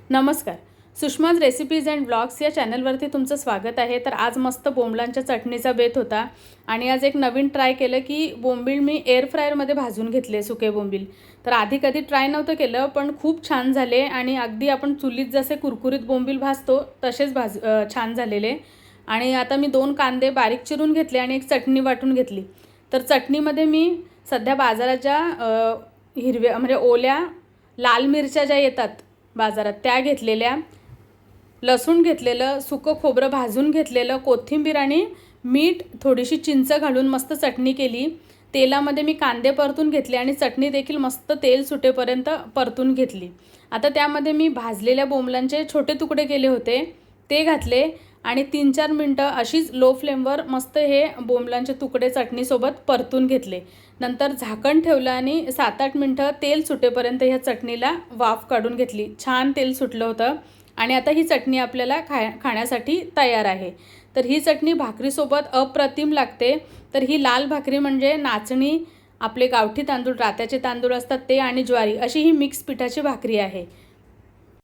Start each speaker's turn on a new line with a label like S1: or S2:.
S1: नमस्कार. सुषमाज recipes and blogs या चॅनलवरती तुमचं स्वागत आहे. तर आज मस्त बोंबलांच्या चटणीचा बेत होता आणि आज एक नवीन ट्राय केलं की बोंबील मी एअर फ्रायरमध्ये भाजून घेतले, सुके बोंबील. तर आधी कधी ट्राय नव्हतं केलं, पण खूप छान झाले आणि अगदी आपण चुलीत जसे कुरकुरीत बोंबील भाजतो तसेच छान झालेले. आणि आता मी 2 कांदे बारीक चिरून घेतले आणि एक चटणी वाटून घेतली. तर चटणीमध्ये मी सध्या बाजाराच्या हिरव्या म्हणजे ओल्या लाल मिरच्या ज्या येतात बाजारात त्या घेतलेल्या, लसूण घेतलेलं, सुकं खोबरं भाजून घेतलेलं, कोथिंबीर आणि मीठ, थोडीशी चिंच घालून मस्त चटणी केली. तेलामध्ये मी कांदे परतून घेतले आणि चटणी देखील मस्त तेल सुटेपर्यंत परतून घेतली. आता त्यामध्ये मी भाजलेल्या बोंबलांचे छोटे तुकडे केले होते ते घातले आणि 3-4 मिनटं अशीच लो फ्लेमवर मस्त हे बोंबलांचे तुकडे चटणीसोबत परतून घेतले. नंतर झाकण ठेवलं आणि 7-8 मिनटं तेल सुटेपर्यंत ह्या चटणीला वाफ काढून घेतली. छान तेल सुटलं होतं आणि आता ही चटणी आपल्याला खाण्यासाठी तयार आहे. तर ही चटणी भाकरीसोबत अप्रतिम लागते. तर ही लाल भाकरी म्हणजे नाचणी, आपले गावठी तांदूळ, रात्याचे तांदूळ असतात ते आणि ज्वारी, अशी ही मिक्स पिठाची भाकरी आहे.